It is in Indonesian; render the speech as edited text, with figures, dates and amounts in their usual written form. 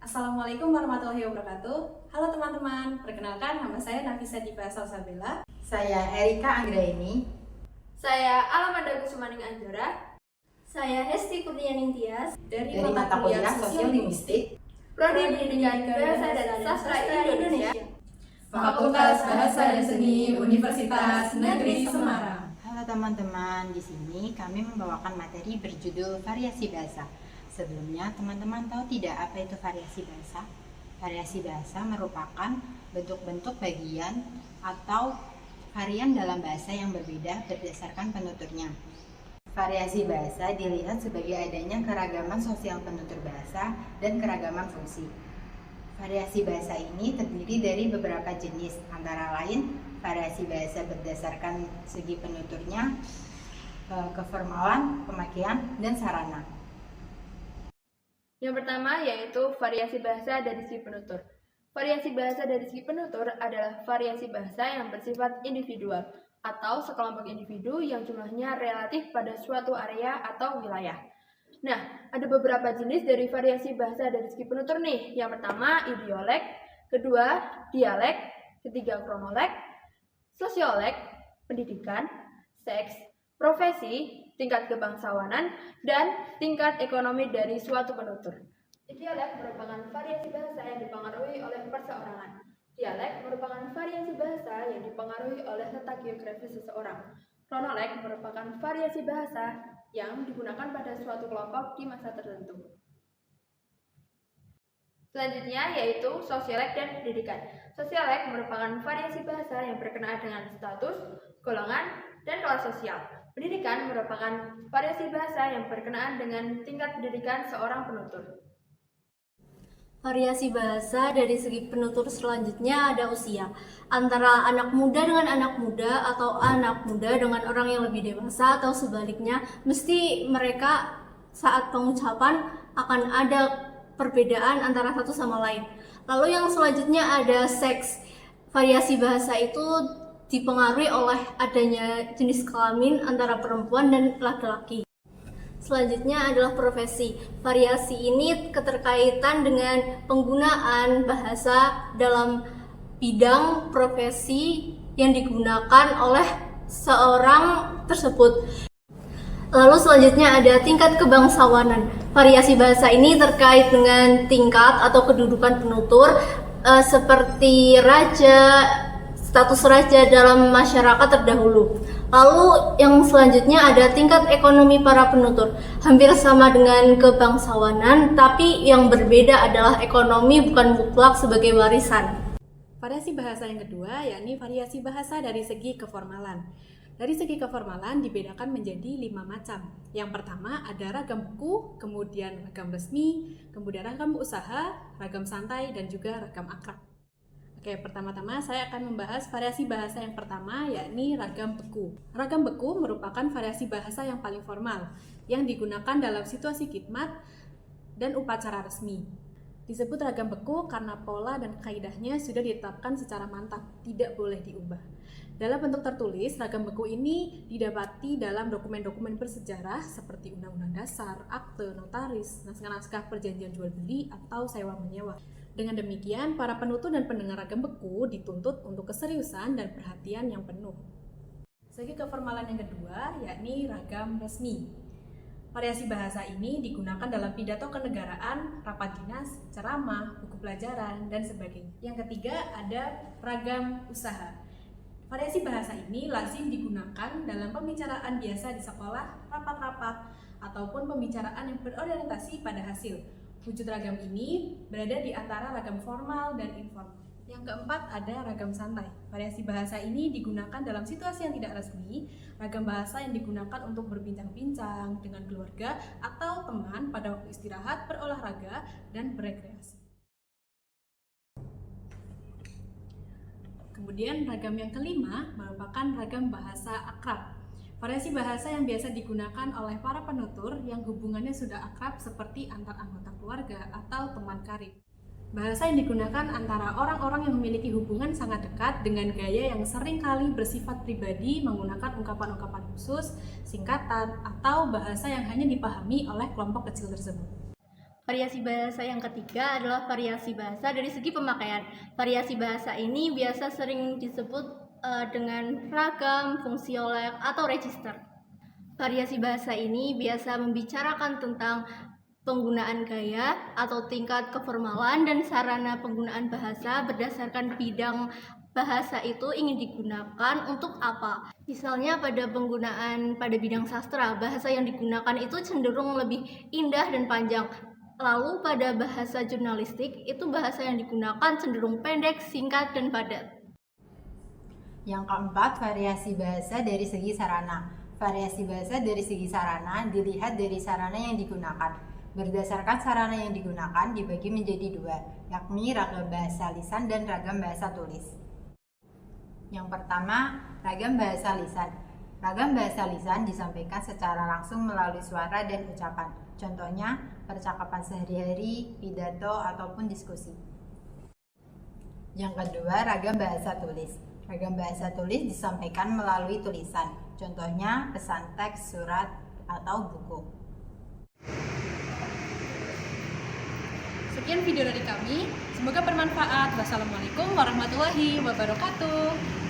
Assalamualaikum warahmatullahi wabarakatuh. Halo teman-teman, perkenalkan nama saya Nafisa Diva Salsabella. Saya Erika Anggraini. Saya Alamanda Kusumaning Anjora. Saya Hesti Kurnianing Tias dari mata kuliah Sosiolinguistik, Prodi Pendidikan Bahasa dan Sastra Indonesia, Fakultas Bahasa dan Seni Universitas Negeri Semarang. Halo teman-teman, di sini kami membawakan materi berjudul variasi bahasa. Sebelumnya, teman-teman tahu tidak apa itu variasi bahasa? Variasi bahasa merupakan bentuk-bentuk bagian atau varian dalam bahasa yang berbeda berdasarkan penuturnya. Variasi bahasa dilihat sebagai adanya keragaman sosial penutur bahasa dan keragaman fungsi. Variasi bahasa ini terdiri dari beberapa jenis, antara lain variasi bahasa berdasarkan segi penuturnya, keformalan, pemakaian, dan sarana. Yang pertama yaitu variasi bahasa dari segi penutur. Variasi bahasa dari segi penutur adalah variasi bahasa yang bersifat individual atau sekelompok individu yang jumlahnya relatif pada suatu area atau wilayah. Nah, ada beberapa jenis dari variasi bahasa dari segi penutur nih. Yang pertama idiolek, kedua dialek, ketiga kronolog, sosiolek, pendidikan, seks, profesi, tingkat kebangsawanan, dan tingkat ekonomi dari suatu penutur. Dialek merupakan variasi bahasa yang dipengaruhi oleh perseorangan. Dialek merupakan variasi bahasa yang dipengaruhi oleh letak geografis seseorang. Kronolog merupakan variasi bahasa yang digunakan pada suatu kelompok di masa tertentu. Selanjutnya yaitu sosiolek dan pendidikan. Sosiolek merupakan variasi bahasa yang berkenaan dengan status, golongan, dan kelas sosial. Pendidikan merupakan variasi bahasa yang berkenaan dengan tingkat pendidikan seorang penutur. Variasi bahasa dari segi penutur selanjutnya ada usia. Antara anak muda dengan anak muda atau anak muda dengan orang yang lebih dewasa atau sebaliknya, mesti mereka saat pengucapan akan ada perbedaan antara satu sama lain. Lalu yang selanjutnya ada seks. Variasi bahasa itu dipengaruhi oleh adanya jenis kelamin antara perempuan dan laki-laki. Selanjutnya adalah profesi. Variasi ini keterkaitan dengan penggunaan bahasa dalam bidang profesi yang digunakan oleh seorang tersebut. Lalu selanjutnya ada tingkat kebangsawanan. Variasi bahasa ini terkait dengan tingkat atau kedudukan penutur seperti raja, status raja dalam masyarakat terdahulu. Lalu yang selanjutnya ada tingkat ekonomi para penutur. Hampir sama dengan kebangsawanan, tapi yang berbeda adalah ekonomi bukan mutlak sebagai warisan. Variasi bahasa yang kedua yakni variasi bahasa dari segi keformalan. Dari segi keformalan dibedakan menjadi 5 macam. Yang pertama ada ragam buku, kemudian ragam resmi, kemudian ragam usaha, ragam santai, dan juga ragam akrab. Oke, pertama-tama saya akan membahas variasi bahasa yang pertama, yakni ragam beku. Ragam beku merupakan variasi bahasa yang paling formal, yang digunakan dalam situasi khidmat dan upacara resmi. Disebut ragam beku karena pola dan kaidahnya sudah ditetapkan secara mantap, tidak boleh diubah. Dalam bentuk tertulis, ragam beku ini didapati dalam dokumen-dokumen bersejarah seperti Undang-Undang Dasar, akte, notaris, naskah-naskah perjanjian jual-beli atau sewa-menyewa. Dengan demikian, para penutur dan pendengar ragam beku dituntut untuk keseriusan dan perhatian yang penuh. Segi keformalan yang kedua, yakni ragam resmi. Variasi bahasa ini digunakan dalam pidato kenegaraan, rapat dinas, ceramah, buku pelajaran, dan sebagainya. Yang ketiga ada ragam usaha. Variasi bahasa ini lazim digunakan dalam pembicaraan biasa di sekolah, rapat-rapat, ataupun pembicaraan yang berorientasi pada hasil. Wujud ragam ini berada di antara ragam formal dan informal. Yang keempat ada ragam santai. Variasi bahasa ini digunakan dalam situasi yang tidak resmi, ragam bahasa yang digunakan untuk berbincang-bincang dengan keluarga atau teman pada waktu istirahat, berolahraga, dan berekreasi. Kemudian ragam yang kelima merupakan ragam bahasa akrab. Variasi bahasa yang biasa digunakan oleh para penutur yang hubungannya sudah akrab seperti antar anggota keluarga atau teman karib. Bahasa yang digunakan antara orang-orang yang memiliki hubungan sangat dekat dengan gaya yang seringkali bersifat pribadi menggunakan ungkapan-ungkapan khusus, singkatan, atau bahasa yang hanya dipahami oleh kelompok kecil tersebut. Variasi bahasa yang ketiga adalah variasi bahasa dari segi pemakaian. Variasi bahasa ini biasa sering disebut dengan ragam, fungsiolek, atau register. Variasi bahasa ini biasa membicarakan tentang penggunaan gaya atau tingkat keformalan dan sarana penggunaan bahasa berdasarkan bidang bahasa itu ingin digunakan untuk apa. Misalnya pada bidang sastra, bahasa yang digunakan itu cenderung lebih indah dan panjang. Lalu pada bahasa jurnalistik, itu bahasa yang digunakan cenderung pendek, singkat, dan padat. Yang keempat, variasi bahasa dari segi sarana. Variasi bahasa dari segi sarana dilihat dari sarana yang digunakan. Berdasarkan sarana yang digunakan dibagi menjadi dua, yakni ragam bahasa lisan dan ragam bahasa tulis. Yang pertama, ragam bahasa lisan. Ragam bahasa lisan disampaikan secara langsung melalui suara dan ucapan. Contohnya, percakapan sehari-hari, pidato, ataupun diskusi. Yang kedua, ragam bahasa tulis. Ragam bahasa tulis disampaikan melalui tulisan. Contohnya, pesan teks, surat, atau buku. Sekian video dari kami, semoga bermanfaat. Wassalamualaikum warahmatullahi wabarakatuh.